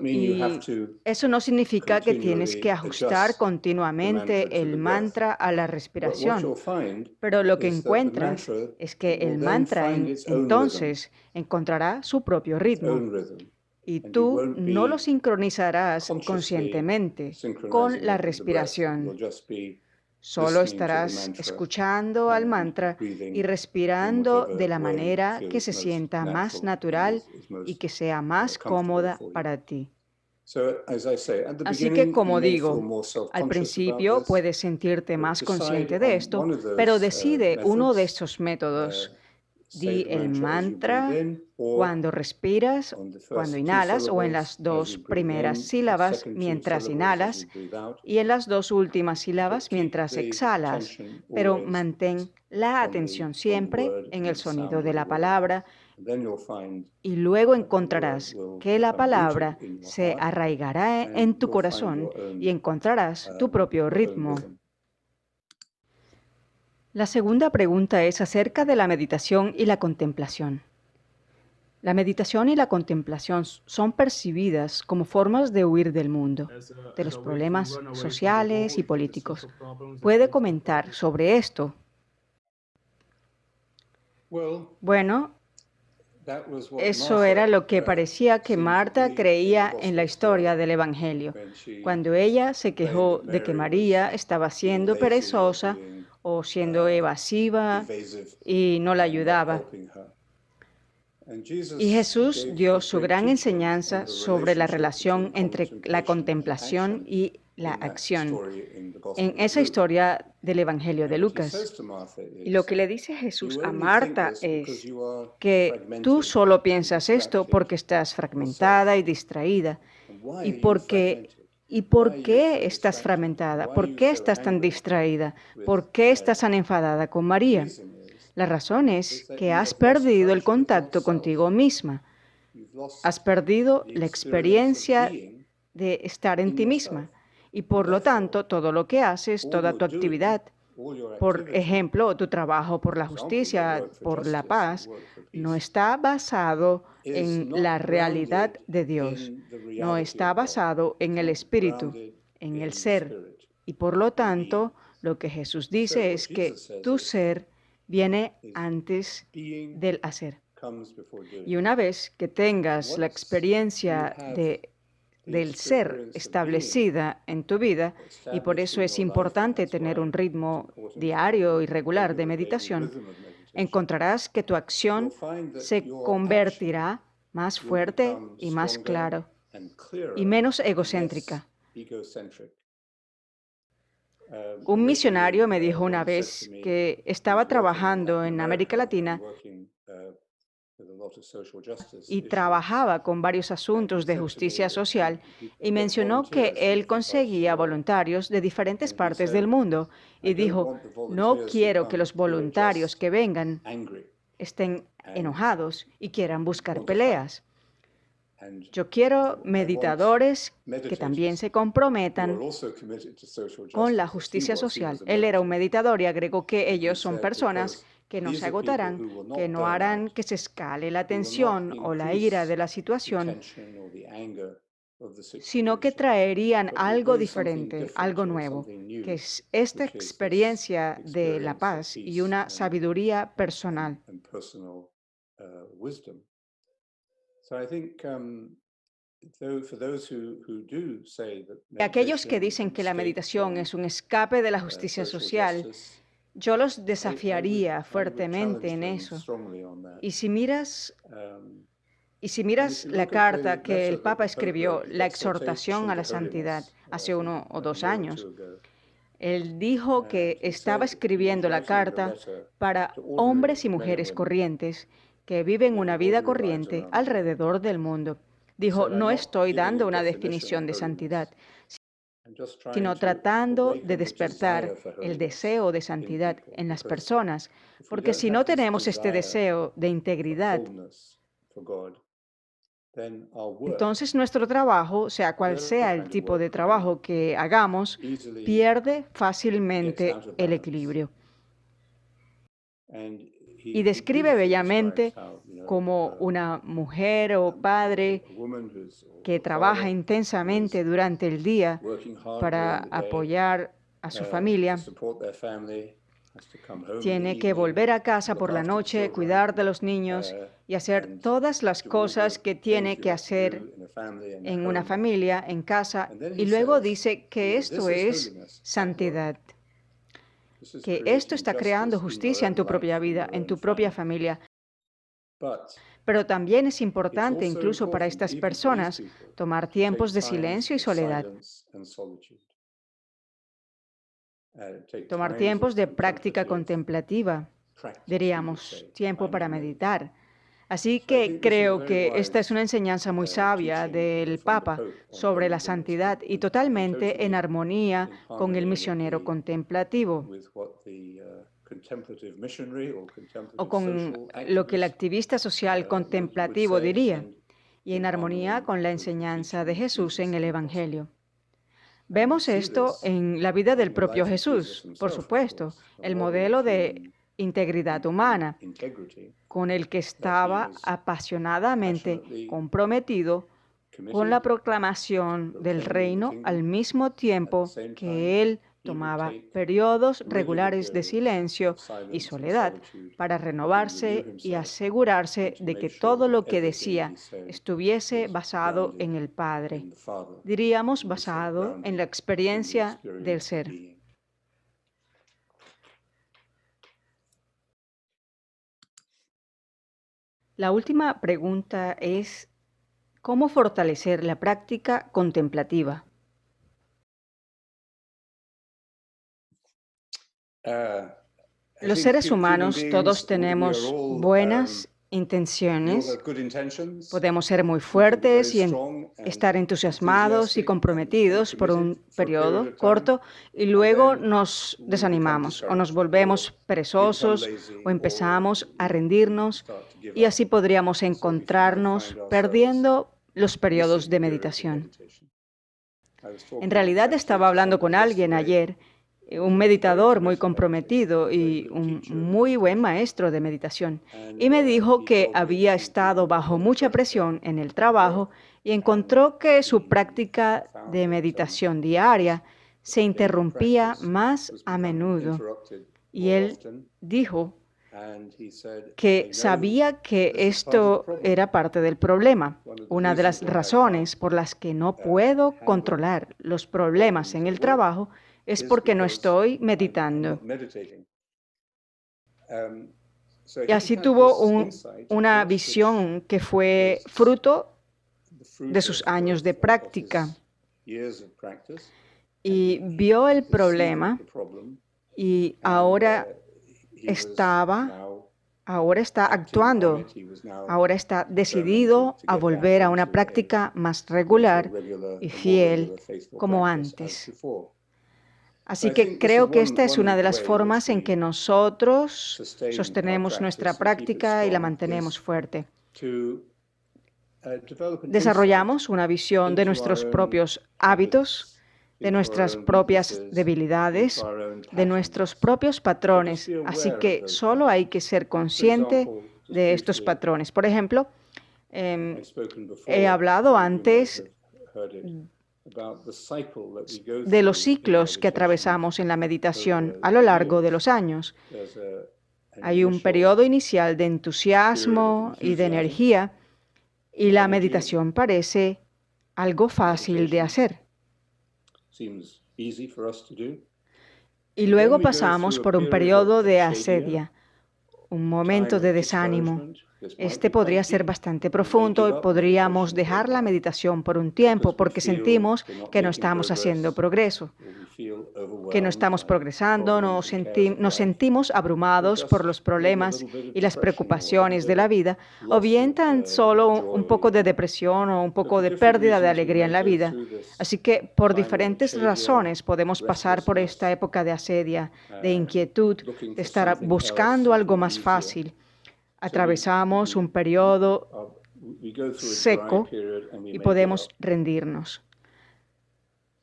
Y eso no significa que tienes que ajustar continuamente el mantra a la respiración, pero lo que encuentras es que el mantra entonces encontrará su propio ritmo y tú no lo sincronizarás conscientemente con la respiración. Solo estarás escuchando al mantra y respirando de la manera que se sienta más natural y que sea más cómoda para ti. Así que, como digo, al principio puedes sentirte más consciente de esto, pero decide uno de estos métodos. Di el mantra cuando respiras, cuando inhalas o en las 2 primeras sílabas mientras inhalas y en las 2 últimas sílabas mientras exhalas, pero mantén la atención siempre en el sonido de la palabra, Y luego encontrarás que la palabra se arraigará en tu corazón y encontrarás tu propio ritmo. La segunda pregunta es acerca de la meditación y la contemplación. La meditación y la contemplación son percibidas como formas de huir del mundo, de los problemas sociales y políticos. ¿Puede comentar sobre esto? Bueno, eso era lo que parecía que Marta creía en la historia del Evangelio, cuando ella se quejó de que María estaba siendo perezosa o siendo evasiva y no la ayudaba. Y Jesús dio su gran enseñanza sobre la relación entre la contemplación y la acción en esa historia del Evangelio de Lucas. Y lo que le dice Jesús a Marta es que tú solo piensas esto porque estás fragmentada y distraída. ¿Y por qué estás fragmentada? ¿Por qué estás tan distraída? ¿Por qué estás tan enfadada con María? La razón es que has perdido el contacto contigo misma. Has perdido la experiencia de estar en ti misma. Y por lo tanto, todo lo que haces, toda tu actividad, por ejemplo, tu trabajo por la justicia, por la paz, no está basado en la realidad de Dios. No está basado en el espíritu, en el ser. Y por lo tanto, lo que Jesús dice es que tu ser viene antes del hacer. Y una vez que tengas la experiencia del ser establecida en tu vida, y por eso es importante tener un ritmo diario y regular de meditación, encontrarás que tu acción se convertirá más fuerte y más clara y menos egocéntrica. Un misionario me dijo una vez que estaba trabajando en América Latina y trabajaba con varios asuntos de justicia social y mencionó que él conseguía voluntarios de diferentes partes del mundo y dijo, no quiero que los voluntarios que vengan estén enojados y quieran buscar peleas. Yo quiero meditadores que también se comprometan con la justicia social. Él era un meditador y agregó que ellos son personas que no se agotarán, que no harán que se escale la tensión o la ira de la situación, sino que traerían algo diferente, algo nuevo, que es esta experiencia de la paz y una sabiduría personal. Aquellos que dicen que la meditación es un escape de la justicia social, yo los desafiaría fuertemente en eso. Y si miras la carta que el Papa escribió, la exhortación a la santidad, hace 1 o 2 años, él dijo que estaba escribiendo la carta para hombres y mujeres corrientes que viven una vida corriente alrededor del mundo. Dijo, no estoy dando una definición de santidad, sino tratando de despertar el deseo de santidad en las personas, porque si no tenemos este deseo de integridad, entonces nuestro trabajo, sea cual sea el tipo de trabajo que hagamos, pierde fácilmente el equilibrio. Y describe bellamente como una mujer o padre que trabaja intensamente durante el día para apoyar a su familia, tiene que volver a casa por la noche, cuidar de los niños y hacer todas las cosas que tiene que hacer en una familia, en casa, y luego dice que esto es santidad, que esto está creando justicia en tu propia vida, en tu propia familia. Pero también es importante, incluso para estas personas, tomar tiempos de silencio y soledad. Tomar tiempos de práctica contemplativa, diríamos, tiempo para meditar. Así que creo que esta es una enseñanza muy sabia del Papa sobre la santidad y totalmente en armonía con el misionero contemplativo. o con lo que el activista social contemplativo diría, y en armonía con la enseñanza de Jesús en el Evangelio. Vemos esto en la vida del propio Jesús, por supuesto, el modelo de integridad humana, con el que estaba apasionadamente comprometido con la proclamación del reino al mismo tiempo que él tomaba periodos regulares de silencio y soledad para renovarse y asegurarse de que todo lo que decía estuviese basado en el Padre, diríamos basado en la experiencia del ser. La última pregunta es, ¿cómo fortalecer la práctica contemplativa? Los seres humanos todos tenemos buenas intenciones. Podemos ser muy fuertes y estar entusiasmados y comprometidos por un periodo corto y luego nos desanimamos o nos volvemos perezosos o empezamos a rendirnos y así podríamos encontrarnos perdiendo los periodos de meditación. En realidad estaba hablando con alguien ayer, un meditador muy comprometido y un muy buen maestro de meditación, y me dijo que había estado bajo mucha presión en el trabajo y encontró que su práctica de meditación diaria se interrumpía más a menudo. Y él dijo que sabía que esto era parte del problema. Una de las razones por las que no puedo controlar los problemas en el trabajo es porque no estoy meditando. Y así tuvo una visión que fue fruto de sus años de práctica. Y vio el problema y ahora está actuando, ahora está decidido a volver a una práctica más regular y fiel como antes. Así que creo que esta es una de las formas en que nosotros sostenemos nuestra práctica y la mantenemos fuerte. Desarrollamos una visión de nuestros propios hábitos, de nuestras propias debilidades, de nuestros propios patrones. Así que solo hay que ser consciente de estos patrones. Por ejemplo, he hablado antes de los ciclos que atravesamos en la meditación a lo largo de los años. Hay un periodo inicial de entusiasmo y de energía, y la meditación parece algo fácil de hacer. Y luego pasamos por un periodo de asedia, un momento de desánimo. Este podría ser bastante profundo y podríamos dejar la meditación por un tiempo porque sentimos que no estamos haciendo progreso, que no estamos progresando, nos sentimos abrumados por los problemas y las preocupaciones de la vida, o bien tan solo un poco de depresión o un poco de pérdida de alegría en la vida. Así que por diferentes razones podemos pasar por esta época de asedia, de inquietud, de estar buscando algo más fácil. Atravesamos un periodo seco y podemos rendirnos.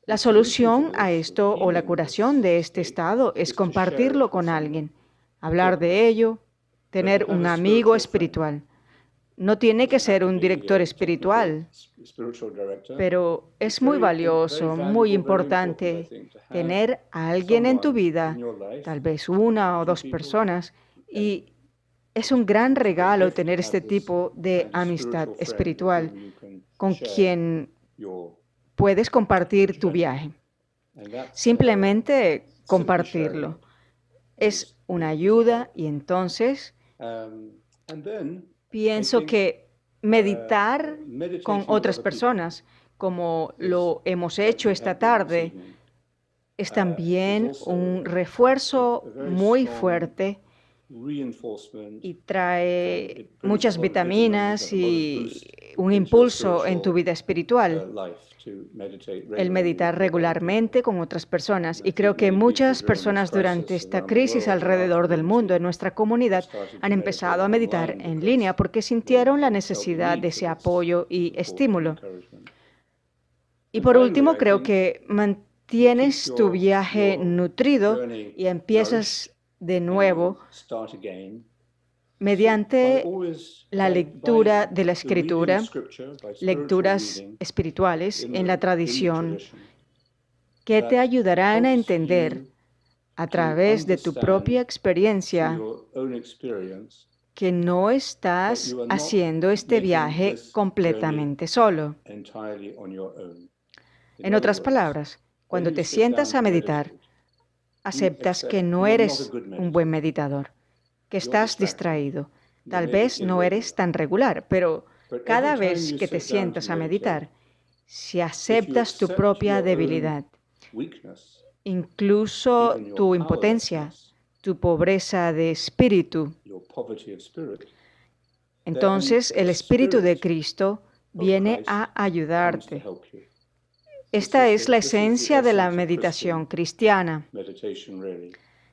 La solución a esto o la curación de este estado es compartirlo con alguien, hablar de ello, tener un amigo espiritual. No tiene que ser un director espiritual, pero es muy valioso, muy importante tener a alguien en tu vida, tal vez una o dos personas, y es un gran regalo tener este tipo de amistad espiritual con quien puedes compartir tu viaje. Simplemente compartirlo. Es una ayuda y entonces pienso que meditar con otras personas, como lo hemos hecho esta tarde, es también un refuerzo muy fuerte y trae muchas vitaminas y un impulso en tu vida espiritual, el meditar regularmente con otras personas. Y creo que muchas personas durante esta crisis alrededor del mundo, en nuestra comunidad, han empezado a meditar en línea porque sintieron la necesidad de ese apoyo y estímulo. Y por último, creo que mantienes tu viaje nutrido y empiezas de nuevo mediante la lectura de la Escritura, lecturas espirituales en la tradición que te ayudarán a entender a través de tu propia experiencia que no estás haciendo este viaje completamente solo. En otras palabras, cuando te sientas a meditar, aceptas que no eres un buen meditador, que estás distraído. Tal vez no eres tan regular, pero cada vez que te sientas a meditar, si aceptas tu propia debilidad, incluso tu impotencia, tu pobreza de espíritu, entonces el Espíritu de Cristo viene a ayudarte. Esta es la esencia de la meditación cristiana.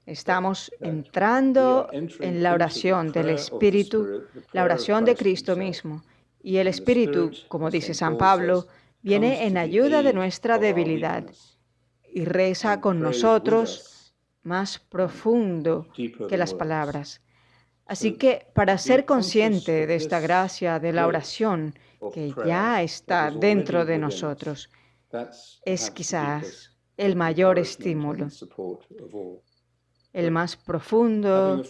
Estamos entrando en la oración del Espíritu, la oración de Cristo mismo. Y el Espíritu, como dice San Pablo, viene en ayuda de nuestra debilidad y reza con nosotros más profundo que las palabras. Así que para ser consciente de esta gracia de la oración que ya está dentro de nosotros, es quizás el mayor estímulo, el más profundo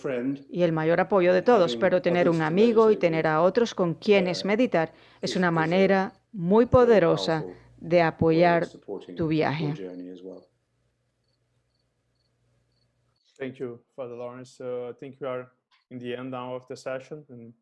y el mayor apoyo de todos, pero tener un amigo y tener a otros con quienes meditar es una manera muy poderosa de apoyar tu viaje. Thank you, Father Lawrence. I think we are in the end now of the session, and